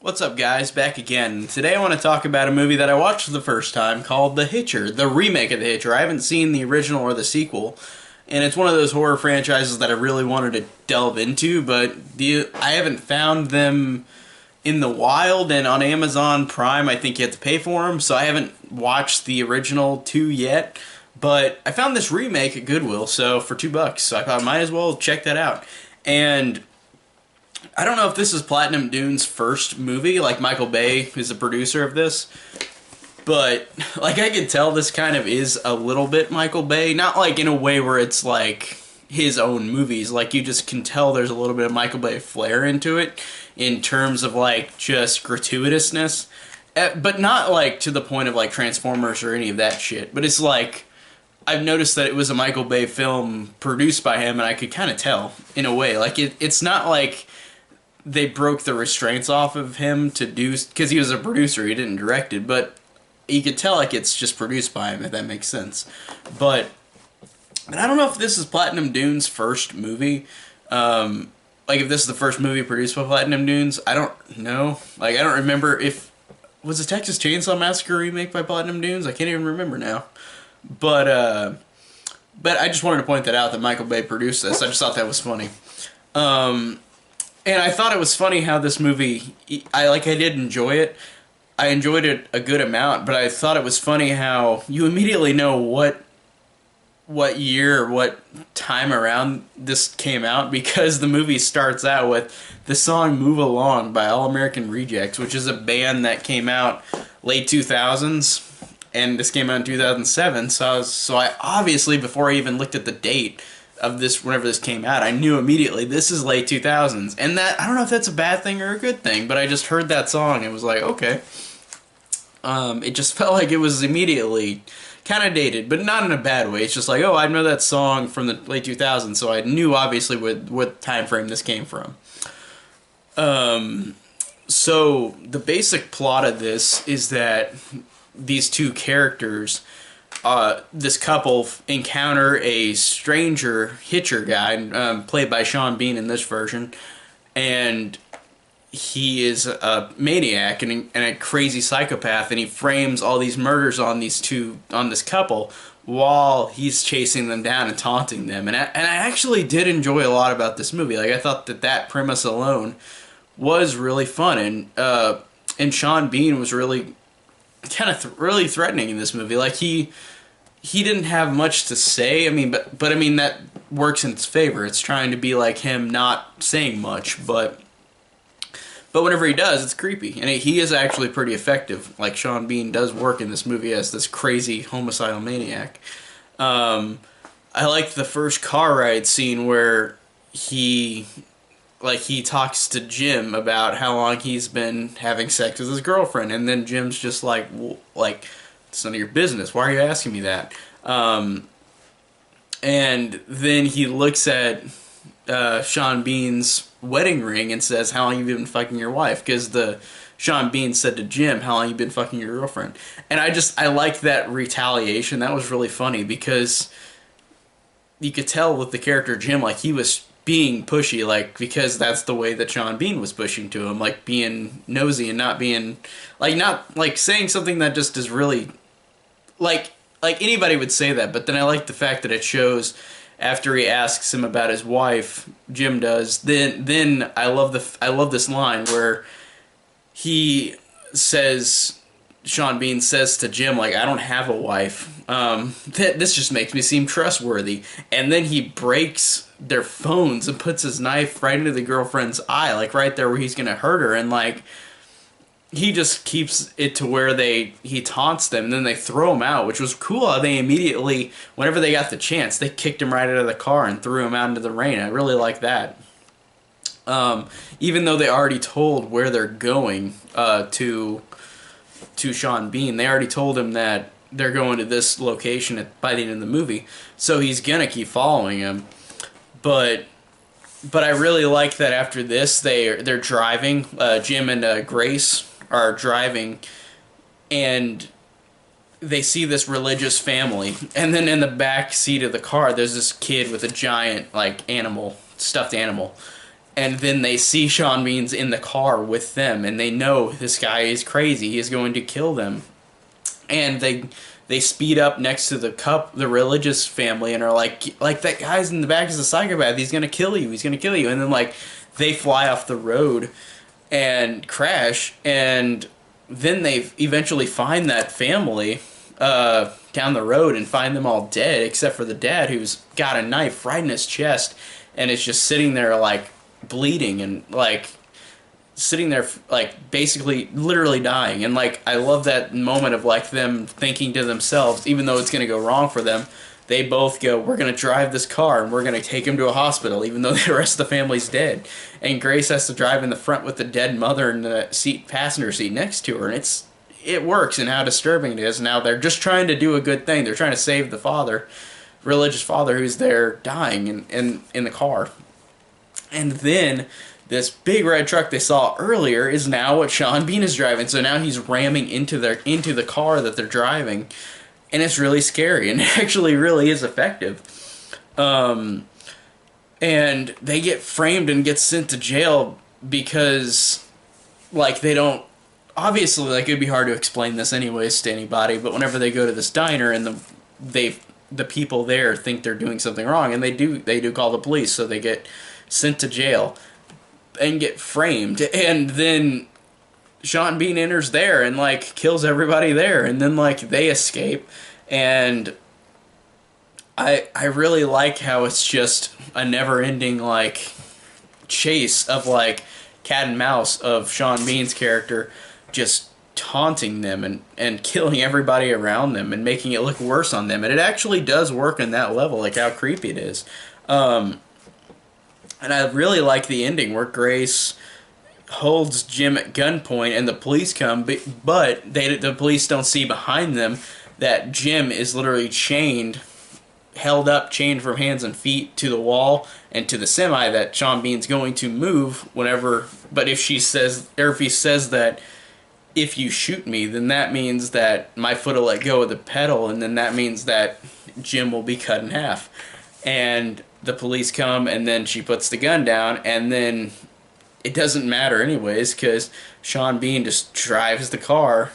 What's up, guys? Back again. Today I want to talk about a movie that I watched for the first time called The Hitcher, the remake of The Hitcher. I haven't seen the original or the sequel, and it's one of those horror franchises that I really wanted to delve into, but I haven't found them in the wild, and on Amazon Prime I think you have to pay for them, so I haven't watched the original two yet. But I found this remake at Goodwill, so for $2, so I thought I might as well check that out. And I don't know if this is Platinum Dune's first movie, like Michael Bay is the producer of this, but like I could tell this kind of is a little bit Michael Bay, not like in a way where it's like his own movies, like you just can tell there's a little bit of Michael Bay flair into it in terms of like just gratuitousness, but not like to the point of like Transformers or any of that shit, but it's like I've noticed that it was a Michael Bay film produced by him, and I could kind of tell in a way, like it's not like they broke the restraints off of him to do, because he was a producer, he didn't direct it, but you could tell like it's just produced by him, if that makes sense. But I don't know if this is Platinum Dune's first movie. Like if this is the first movie produced by Platinum Dunes, I don't know. Like I don't remember if was the Texas Chainsaw Massacre remake by Platinum Dunes. I can't even remember now. But I just wanted to point that out that Michael Bay produced this. I just thought that was funny. And I thought it was funny how this movie, I did enjoy it. I enjoyed it a good amount, but I thought it was funny how you immediately know what year or what time around this came out, because the movie starts out with the song Move Along by All American Rejects, which is a band that came out late 2000s, and this came out in 2007, so I obviously, before I even looked at the date of this, whenever this came out, I knew immediately this is late 2000s, and that, I don't know if that's a bad thing or a good thing, but I just heard that song and was like, okay. It just felt like it was immediately kind of dated, but not in a bad way. It's just like, oh, I know that song from the late 2000s, so I knew obviously what time frame this came from. So the basic plot of this is that these two characters, this couple encounter a stranger Hitcher guy, played by Sean Bean in this version, and he is a maniac and a crazy psychopath, and he frames all these murders on this couple while he's chasing them down and taunting them. And I actually did enjoy a lot about this movie. Like I thought that premise alone was really fun, and Sean Bean was really kind of really threatening in this movie. Like he didn't have much to say. I mean, but I mean that works in its favor. It's trying to be like him not saying much, but whenever he does, it's creepy, and he is actually pretty effective. Like Sean Bean does work in this movie as this crazy homicidal maniac. I liked the first car ride scene where he talks to Jim about how long he's been having sex with his girlfriend, and then Jim's just like, it's none of your business. Why are you asking me that? And then he looks at Sean Bean's wedding ring and says, how long have you been fucking your wife? Because Sean Bean said to Jim, how long have you been fucking your girlfriend? And I liked that retaliation. That was really funny, because you could tell with the character Jim, like he was being pushy, like, because that's the way that Sean Bean was pushing to him, like being nosy and not being, like, not, like, saying something that just is really, like anybody would say that, but then I like the fact that it shows after he asks him about his wife, Jim does, then I love this line where he says, Sean Bean says to Jim, like, I don't have a wife. This just makes me seem trustworthy. And then he breaks their phones and puts his knife right into the girlfriend's eye, like right there where he's gonna hurt her, and like he just keeps it to where he taunts them, and then they throw him out, which was cool how they immediately, whenever they got the chance, they kicked him right out of the car and threw him out into the rain. I really like that. Even though they already told where they're going to Sean Bean, they already told him that they're going to this location by the end of the movie, so he's gonna keep following him. But I really like that after this they're driving. Jim and Grace are driving, and they see this religious family, and then in the back seat of the car there's this kid with a giant like stuffed animal, And then they see Sean Bean's in the car with them, and they know this guy is crazy. He is going to kill them. And they speed up next to the religious family, and are like that guy's in the back is a psychopath. He's gonna kill you. He's gonna kill you. And then like they fly off the road and crash, and then they eventually find that family down the road and find them all dead except for the dad, who's got a knife right in his chest and is just sitting there like bleeding and like sitting there like basically literally dying. And like I love that moment of like them thinking to themselves, even though it's going to go wrong for them, they both go, we're going to drive this car and we're going to take him to a hospital even though the rest of the family's dead. And Grace has to drive in the front with the dead mother in the passenger seat next to her, and it works. And how disturbing it is. Now they're just trying to do a good thing. They're trying to save the father, religious father, who's there dying in the car. And then this big red truck they saw earlier is now what Sean Bean is driving. So now he's ramming into the car that they're driving, and it's really scary, and it actually really is effective. And they get framed and get sent to jail because, like, they don't. Obviously, like, it'd be hard to explain this anyways to anybody, but whenever they go to this diner and the people there think they're doing something wrong, and they do call the police, so they get sent to jail and get framed. And then Sean Bean enters there and like kills everybody there, and then like they escape. And I really like how it's just a never-ending like chase of like cat and mouse of Sean Bean's character just taunting them and killing everybody around them and making it look worse on them. And it actually does work on that level, like how creepy it is. And I really like the ending where Grace holds Jim at gunpoint and the police come, but the police don't see behind them that Jim is literally chained from hands and feet to the wall and to the semi that Sean Bean's going to move whenever. But if he says that if you shoot me, then that means that my foot will let go of the pedal, and then that means that Jim will be cut in half. And the police come, and then she puts the gun down, and then it doesn't matter anyways because Sean Bean just drives the car,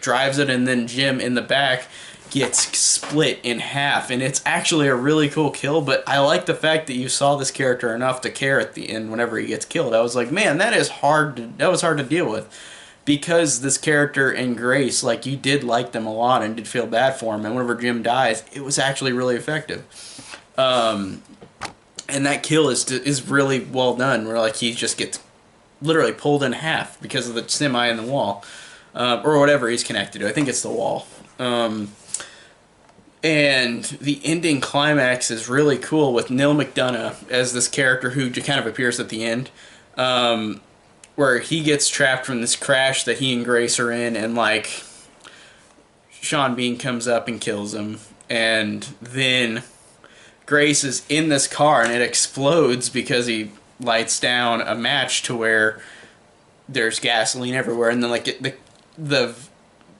drives it, and then Jim in the back gets split in half, and it's actually a really cool kill. But I like the fact that you saw this character enough to care at the end whenever he gets killed. I was like, man, that was hard to deal with, because this character and Grace, like, you did like them a lot and did feel bad for him, and whenever Jim dies, it was actually really effective. And that kill is really well done, where like he just gets literally pulled in half because of the semi in the wall, or whatever he's connected to. I think it's the wall. And the ending climax is really cool with Neil McDonough as this character who kind of appears at the end, where he gets trapped from this crash that he and Grace are in, and like Sean Bean comes up and kills him, and then Grace is in this car and it explodes because he lights down a match to where there's gasoline everywhere, and then like the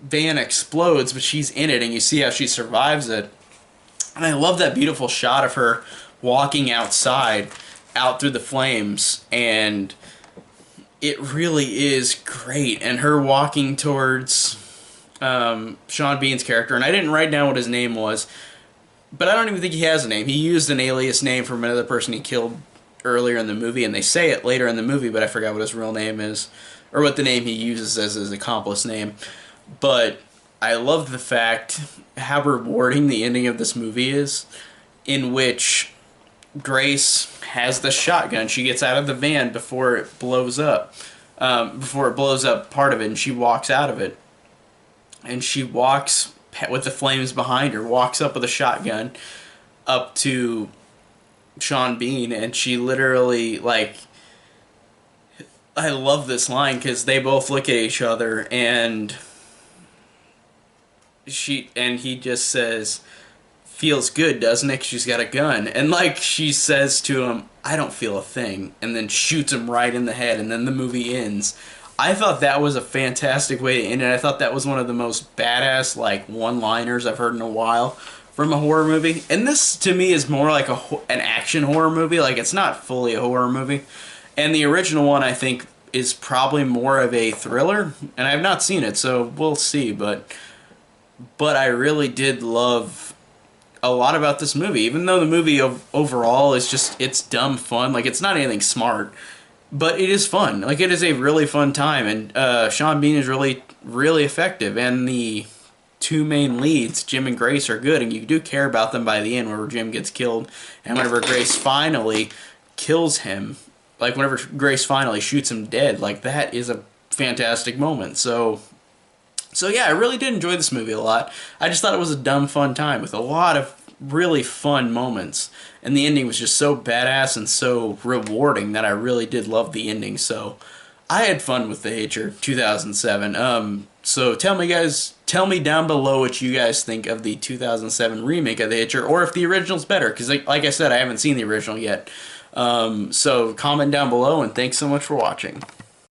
van explodes, but she's in it, and you see how she survives it. And I love that beautiful shot of her walking outside, out through the flames, and it really is great. And her walking towards Sean Bean's character, and I didn't write down what his name was, but I don't even think he has a name. He used an alias name from another person he killed earlier in the movie, and they say it later in the movie, but I forgot what his real name is, or what the name he uses as his accomplice name. But I love the fact how rewarding the ending of this movie is, in which Grace has the shotgun. She gets out of the van before it blows up. Part of it, and she walks out of it. And she walks with the flames behind her, walks up with a shotgun up to Sean Bean, and she literally, like, I love this line because they both look at each other, and he just says, "Feels good, doesn't it? 'Cause she's got a gun." And like she says to him, "I don't feel a thing," and then shoots him right in the head, and then the movie ends. I thought that was a fantastic way to end it. I thought that was one of the most badass like one-liners I've heard in a while from a horror movie. And this, to me, is more like an action horror movie. Like, it's not fully a horror movie. And the original one, I think, is probably more of a thriller. And I have not seen it, so we'll see. But I really did love a lot about this movie. Even though the movie overall is just, it's dumb fun. Like, it's not anything smart. But it is fun. Like, it is a really fun time. And Sean Bean is really, really effective. And the two main leads, Jim and Grace, are good, and you do care about them by the end, whenever Jim gets killed, and whenever Grace finally kills him, like whenever Grace finally shoots him dead, like that is a fantastic moment. So yeah, I really did enjoy this movie a lot. I just thought it was a dumb fun time with a lot of really fun moments, and the ending was just so badass and so rewarding that I really did love the ending. So I had fun with The Hitcher 2007. So tell me down below what you guys think of the 2007 remake of The Hitcher, or if the original's better, because like I said, I haven't seen the original yet. So comment down below, and thanks so much for watching.